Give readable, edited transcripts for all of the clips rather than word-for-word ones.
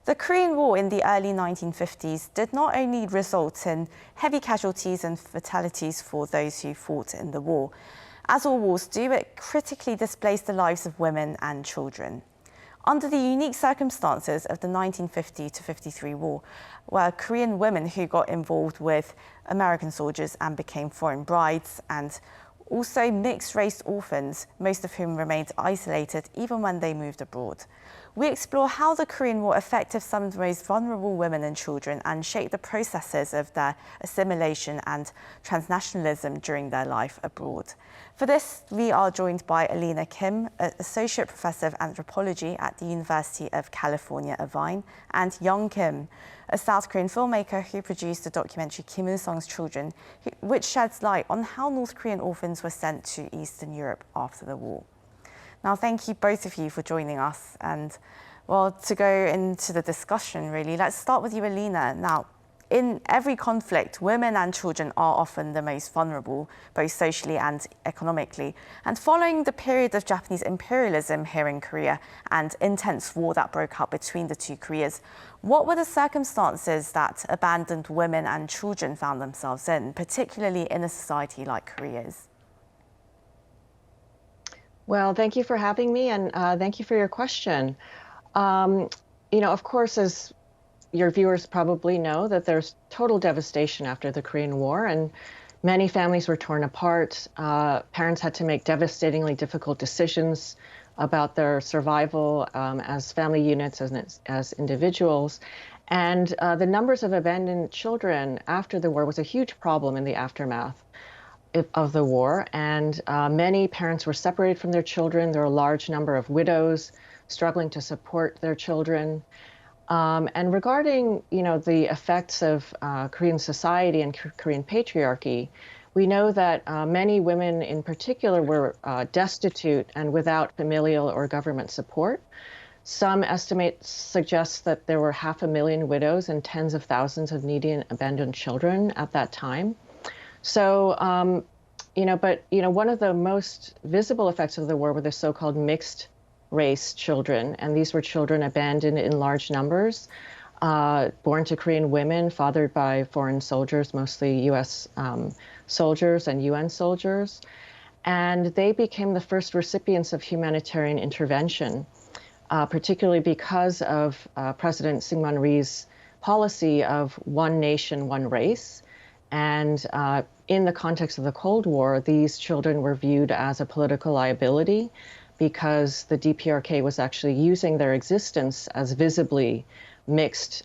The Korean War in the early 1950s did not only result in heavy casualties and fatalities for those who fought in the war. As all wars do, it critically displaced the lives of women and children. Under the unique circumstances of the 1950 to 53 war, where Korean women who got involved with American soldiers and became foreign brides, and also mixed-race orphans, most of whom remained isolated even when they moved abroad. We explore how the Korean War affected some of the most vulnerable women and children and shaped the processes of their assimilation and transnationalism during their life abroad. For this, we are joined by Arirang Kim, Associate Professor of Anthropology at the University of California, Irvine, and Young Kim, a South Korean filmmaker who produced the documentary Kim Il-sung's Children, which sheds light on how North Korean orphans were sent to Eastern Europe after the war. Now, thank you both of you for joining us. And well, to go into the discussion, really, let's start with you, Arirang. Now, in every conflict, women and children are often the most vulnerable, both socially and economically. And following the period of Japanese imperialism here in Korea and intense war that broke out between the two Koreas, what were the circumstances that abandoned women and children found themselves in, particularly in a society like Korea's? Well, thank you for having me, and thank you for your question. Of course, as your viewers probably know, that there's total devastation after the Korean War, and many families were torn apart. Parents had to make devastatingly difficult decisions about their survival as family units, as individuals. And the numbers of abandoned children after the war was a huge problem in the aftermath of the war, and many parents were separated from their children. There were a large number of widows struggling to support their children. And regarding, the effects of Korean society and Korean patriarchy, we know that many women in particular were destitute and without familial or government support. Some estimates suggest that there were 500,000 widows and tens of thousands of needy and abandoned children at that time. So, one of the most visible effects of the war were the so-called mixed race children. And these were children abandoned in large numbers, born to Korean women, fathered by foreign soldiers, mostly US soldiers and UN soldiers. And they became the first recipients of humanitarian intervention, particularly because of President Syngman Rhee's policy of one nation, one race. And in the context of the Cold War, these children were viewed as a political liability because the DPRK was actually using their existence as visibly mixed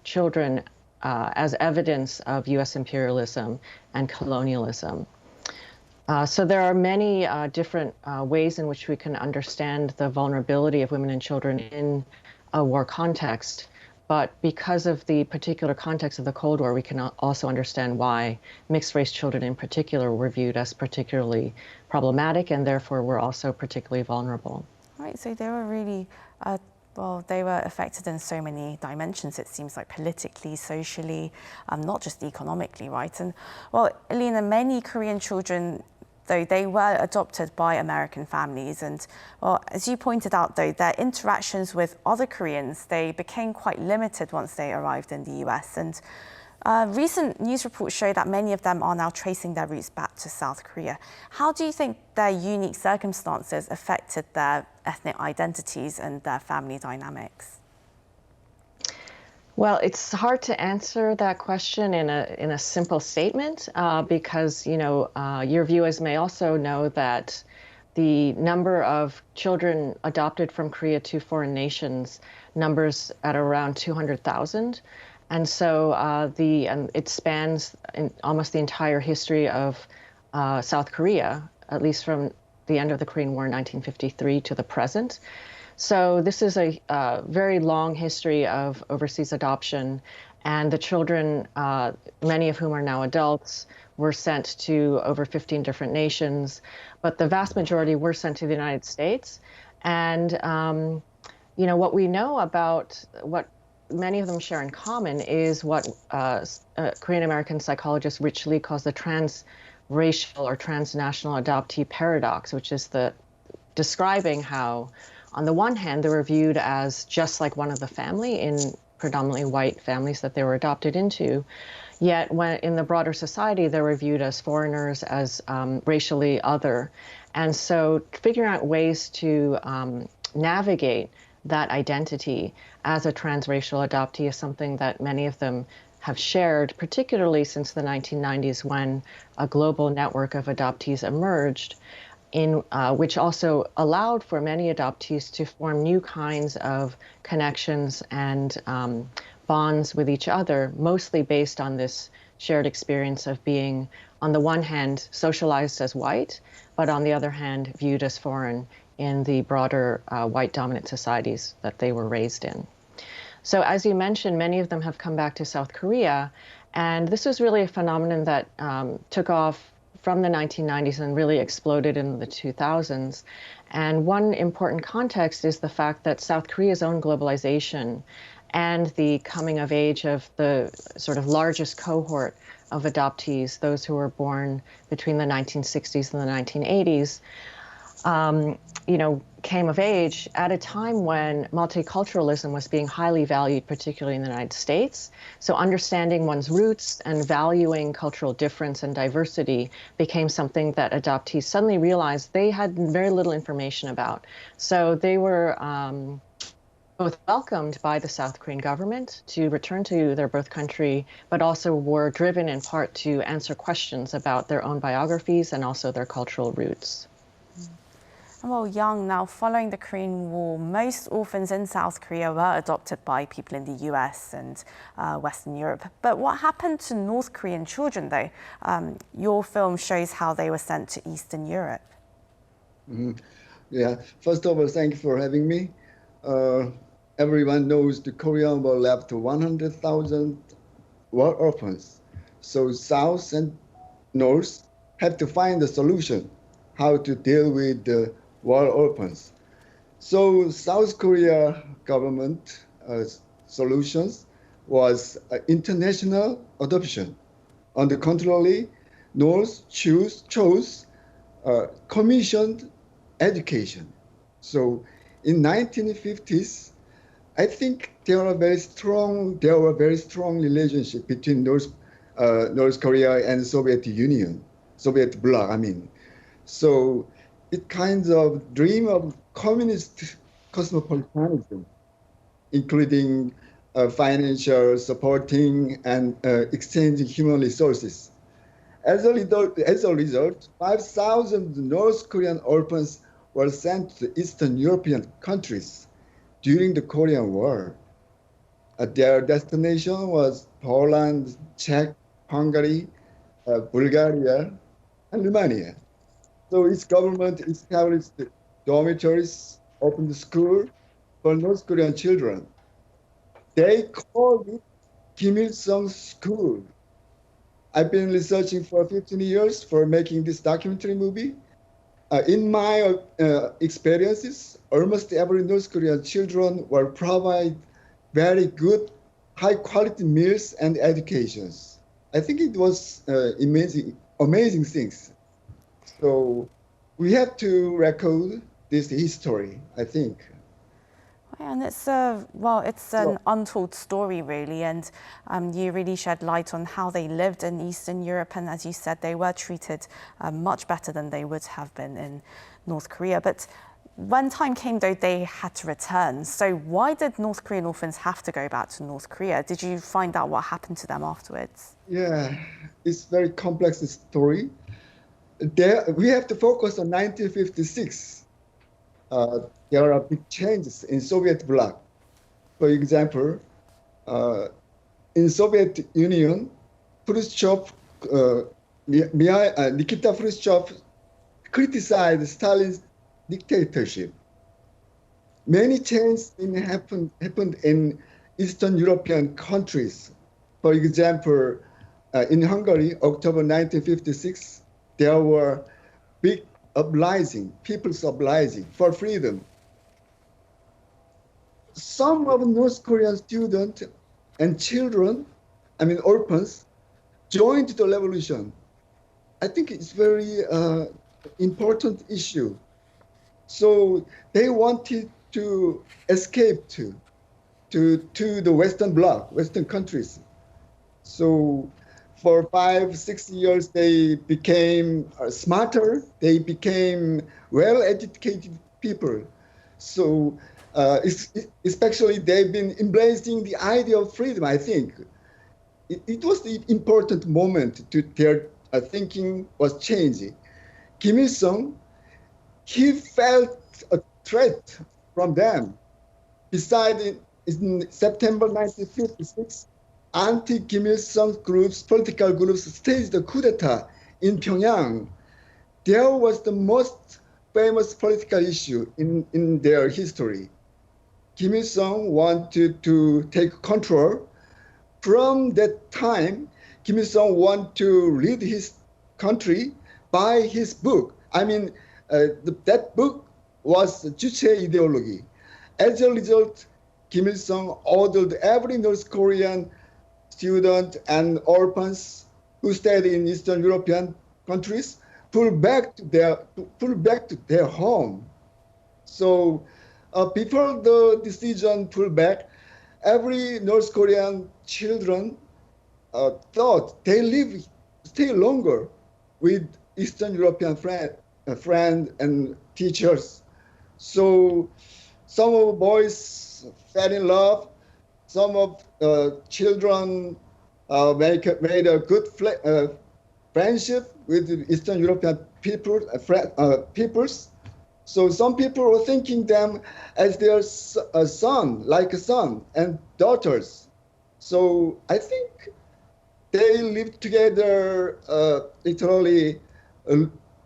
children as evidence of US imperialism and colonialism. So there are many different ways in which we can understand the vulnerability of women and children in a war context. But because of the particular context of the Cold War, we can also understand why mixed-race children in particular were viewed as particularly problematic and therefore were also particularly vulnerable. Right, so they were really, they were affected in so many dimensions, it seems like politically, socially, not just economically, right? And well, Arirang, many Korean children, though, they were adopted by American families. And well, as you pointed out, though, their interactions with other Koreans, they became quite limited once they arrived in the US. And recent news reports show that many of them are now tracing their roots back to South Korea. How do you think their unique circumstances affected their ethnic identities and their family dynamics? Well, it's hard to answer that question in a simple statement because, your viewers may also know that the number of children adopted from Korea to foreign nations numbers at around 200,000. And so it spans almost the entire history of South Korea, at least from the end of the Korean War in 1953 to the present. So this is a very long history of overseas adoption, and the children, many of whom are now adults, were sent to over 15 different nations, but the vast majority were sent to the United States. And, what we know about what many of them share in common is what Korean-American psychologist Rich Lee calls the transracial or transnational adoptee paradox, which is describing how on the one hand, they were viewed as just like one of the family in predominantly white families that they were adopted into. Yet when in the broader society, they were viewed as foreigners, as racially other. And so figuring out ways to navigate that identity as a transracial adoptee is something that many of them have shared, particularly since the 1990s when a global network of adoptees emerged, in which also allowed for many adoptees to form new kinds of connections and bonds with each other, mostly based on this shared experience of being, on the one hand, socialized as white, but on the other hand, viewed as foreign in the broader white dominant societies that they were raised in. So as you mentioned, many of them have come back to South Korea, and this was really a phenomenon that took off from the 1990s and really exploded in the 2000s. And one important context is the fact that South Korea's own globalization and the coming of age of the sort of largest cohort of adoptees, those who were born between the 1960s and the 1980s, came of age at a time when multiculturalism was being highly valued, particularly in the United States. So understanding one's roots and valuing cultural difference and diversity became something that adoptees suddenly realized they had very little information about. So they were both welcomed by the South Korean government to return to their birth country, but also were driven in part to answer questions about their own biographies and also their cultural roots. Well, Young, now following the Korean War, most orphans in South Korea were adopted by people in the US and Western Europe. But what happened to North Korean children, though? Your film shows how they were sent to Eastern Europe. Mm-hmm. Yeah, first of all, thank you for having me. Everyone knows the Korean War left 100,000 war orphans. So South and North have to find a solution how to deal with the war orphans. So South Korea government solutions was international adoption. On the contrary, North chose commissioned education. So in 1950s, I think there were very strong relationship between North Korea and Soviet Union, Soviet bloc, I mean. So it kind of dream of communist cosmopolitanism, including financial supporting and exchanging human resources. As a result, 5,000 North Korean orphans were sent to Eastern European countries during the Korean War. Their destination was Poland, Czech, Hungary, Bulgaria, and Romania. So its government established dormitories, opened school for North Korean children. They called it Kim Il-sung School. I've been researching for 15 years for making this documentary movie. In my experiences, almost every North Korean children were provided very good, high-quality meals and educations. I think it was amazing things. So we have to record this history, I think. And it's an untold story, really, and you really shed light on how they lived in Eastern Europe, and as you said, they were treated much better than they would have been in North Korea. But when time came, though, they had to return. So why did North Korean orphans have to go back to North Korea? Did you find out what happened to them afterwards? Yeah, it's a very complex story. We have to focus on 1956. There are big changes in Soviet bloc. For example, in Soviet Union, Nikita Khrushchev criticized Stalin's dictatorship. Many changes happened in Eastern European countries. For example, in Hungary, October 1956, there were big people's uprising for freedom. Some of North Korean students and children, orphans, joined the revolution. I think it's very important issue. So they wanted to escape to to the Western bloc, Western countries. So for 5-6 years, they became smarter. They became well-educated people. So especially they've been embracing the idea of freedom, I think. It was the important moment to their thinking was changing. Kim Il-sung, he felt a threat from them. Besides, in September 1956, anti-Kim Il-sung groups, political groups, staged a coup d'etat in Pyongyang. There was the most famous political issue in their history. Kim Il-sung wanted to take control. From that time, Kim Il-sung wanted to lead his country by his book. I mean, that book was 주체 ideology. As a result, Kim Il-sung ordered every North Korean student and orphans who stayed in Eastern European countries pull back to their home. So before the decision pull back, every North Korean children thought they stay longer with Eastern European friend and teachers. So some of the boys fell in love. Some of the children made a good friendship with Eastern European peoples. So some people were thinking them as their son, like a son and daughters. So I think they lived together literally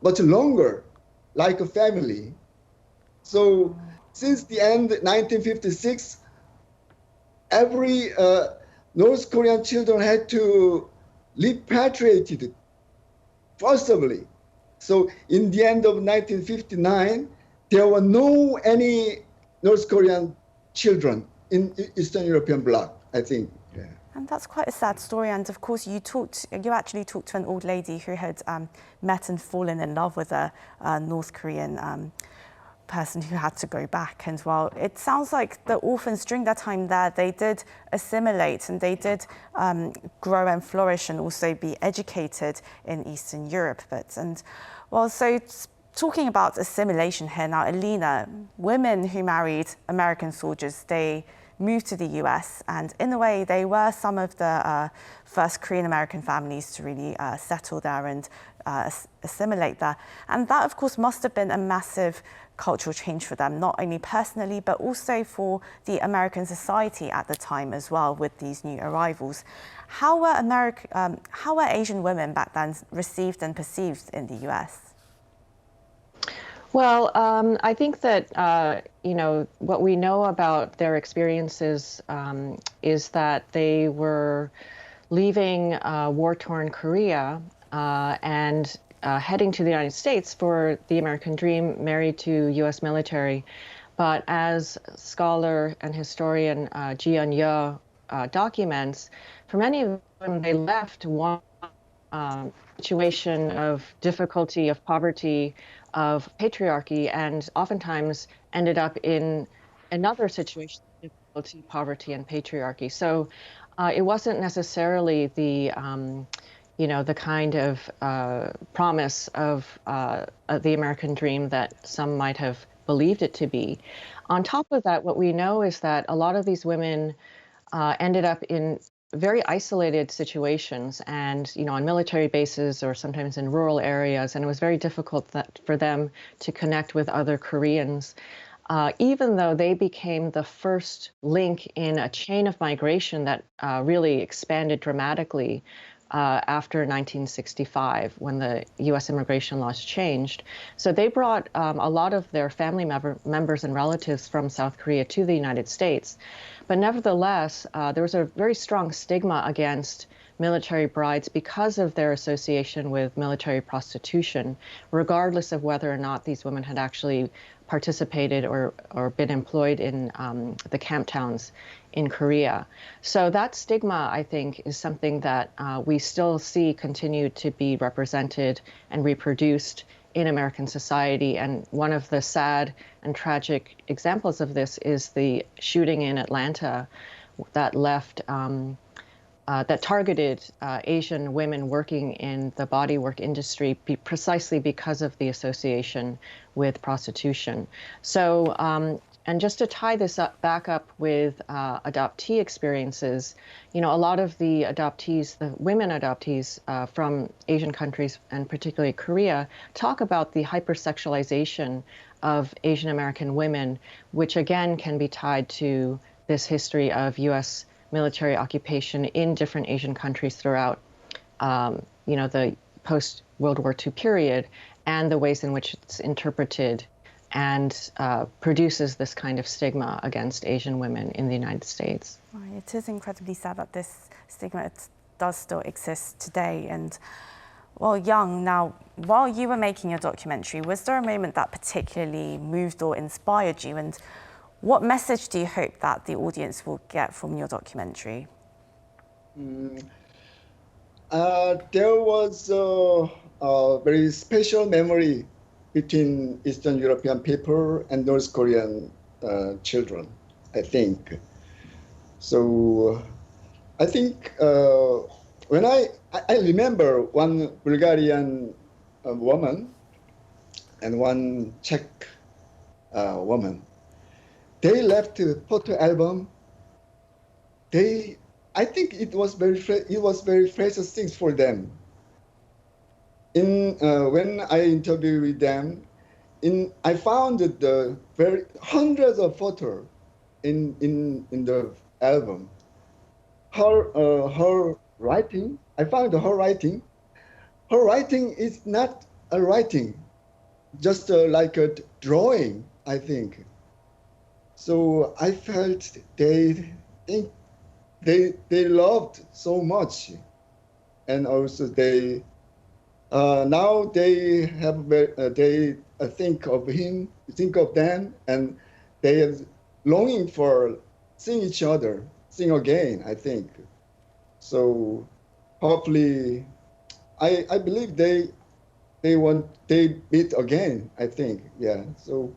much longer, like a family. So since the end 1956, every North Korean children had to repatriated forcibly. So in the end of 1959, there were any North Korean children in Eastern European bloc, I think. Yeah. And that's quite a sad story. And of course, you actually talked to an old lady who had met and fallen in love with a North Korean person who had to go back. And well, it sounds like the orphans during that time there, they did assimilate and they did grow and flourish and also be educated in Eastern Europe. So talking about assimilation here now, Alina, women who married American soldiers, they moved to the US, and in a way they were some of the first Korean American families to really settle there and assimilate there. And that of course must have been a massive cultural change for them, not only personally but also for the American society at the time as well with these new arrivals. How were Asian women back then received and perceived in the US? Well, I think that, what we know about their experiences is that they were leaving war-torn Korea and heading to the United States for the American dream, married to U.S. military. But as scholar and historian Ji Yeon-yo documents, for many of them, they left one situation of difficulty, of poverty, of patriarchy, and oftentimes ended up in another situation of difficulty, poverty, and patriarchy. So it wasn't necessarily the kind of promise of the American dream that some might have believed it to be. On top of that, what we know is that a lot of these women ended up in very isolated situations and, on military bases or sometimes in rural areas. And it was very difficult for them to connect with other Koreans, even though they became the first link in a chain of migration that really expanded dramatically after 1965, when the U.S. immigration laws changed. So they brought a lot of their family members and relatives from South Korea to the United States. But nevertheless, there was a very strong stigma against military brides because of their association with military prostitution, regardless of whether or not these women had actually participated or been employed in the camp towns in Korea. So that stigma, I think, is something that we still see continue to be represented and reproduced in American society. And one of the sad and tragic examples of this is the shooting in Atlanta that that targeted Asian women working in the bodywork industry precisely because of the association with prostitution. So, and just to tie this back up with adoptee experiences, a lot of the adoptees, the women adoptees from Asian countries and particularly Korea, talk about the hypersexualization of Asian American women, which again can be tied to this history of U.S. military occupation in different Asian countries throughout, the post-World War II period, and the ways in which it's interpreted and produces this kind of stigma against Asian women in the United States. It is incredibly sad that this stigma does still exist today. And well, Young, now, while you were making your documentary, was there a moment that particularly moved or inspired you? And what message do you hope that the audience will get from your documentary? There was a very special memory between Eastern European people and North Korean children, I think. So I think when I remember one Bulgarian woman and one Czech woman, they left a photo album. I think it was very precious things for them. When I interviewed with them, I found the hundreds of photos in the album. Her writing, I found her writing. Her writing is not a writing, just like a drawing, I think. So I felt they loved so much, and also they now they have they think of him, think of them, and they are longing for seeing each other, sing again, I think. So hopefully, I believe they meet again, I think. Yeah. So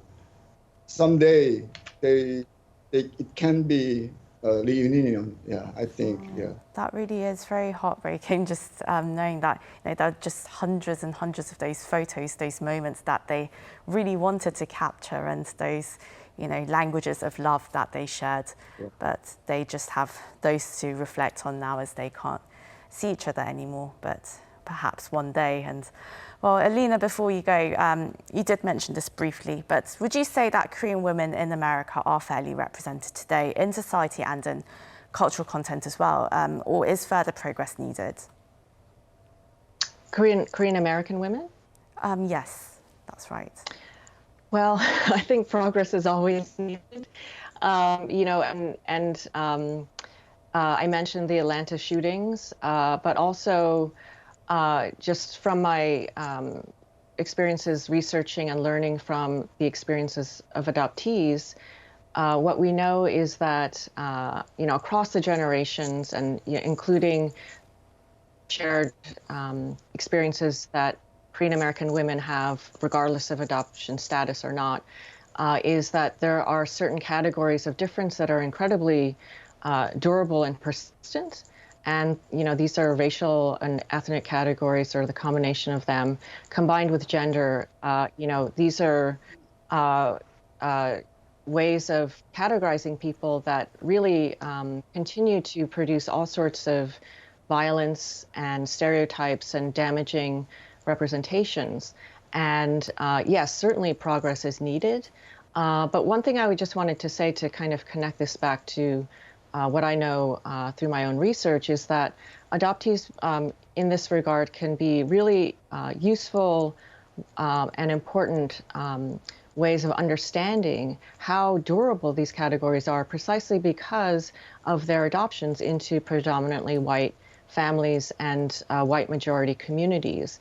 someday it can be a reunion. Yeah, I think. Yeah. That really is very heartbreaking. Just knowing that there are just hundreds and hundreds of those photos, those moments that they really wanted to capture, and those languages of love that they shared, but they just have those to reflect on now as they can't see each other anymore. But perhaps one day. And well, Alina, before you go, you did mention this briefly, but would you say that Korean women in America are fairly represented today in society and in cultural content as well, or is further progress needed? Korean American women? Yes, that's right. Well, I think progress is always needed. I mentioned the Atlanta shootings, but also just from my experiences researching and learning from the experiences of adoptees, what we know is that, across the generations and including shared experiences that Korean American women have, regardless of adoption status or not, is that there are certain categories of difference that are incredibly durable and persistent. And, these are racial and ethnic categories, or the combination of them, combined with gender. These are ways of categorizing people that really continue to produce all sorts of violence and stereotypes and damaging representations. And yes, certainly progress is needed. But one thing I just wanted to say to kind of connect this back to what I know through my own research is that adoptees in this regard can be really useful and important ways of understanding how durable these categories are, precisely because of their adoptions into predominantly white families and white majority communities.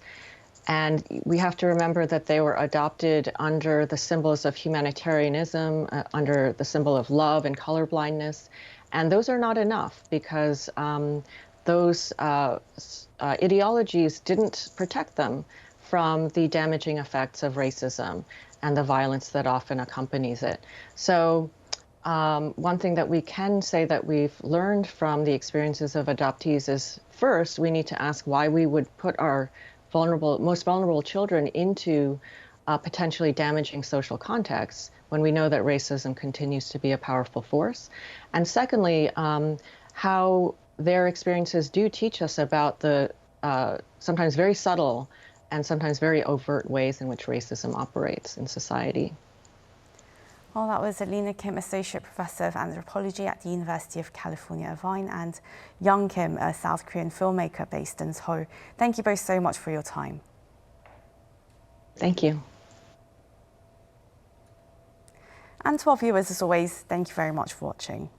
And we have to remember that they were adopted under the symbols of humanitarianism, under the symbol of love and colorblindness. And those are not enough, because those ideologies didn't protect them from the damaging effects of racism and the violence that often accompanies it. So one thing that we can say that we've learned from the experiences of adoptees is, first, we need to ask why we would put our most vulnerable children into potentially damaging social contexts when we know that racism continues to be a powerful force. And secondly, how their experiences do teach us about the sometimes very subtle and sometimes very overt ways in which racism operates in society. Well, that was Alina Kim, Associate Professor of Anthropology at the University of California, Irvine, and Young Kim, a South Korean filmmaker based in Seoul. Thank you both so much for your time. Thank you. And to our viewers, as always, thank you very much for watching.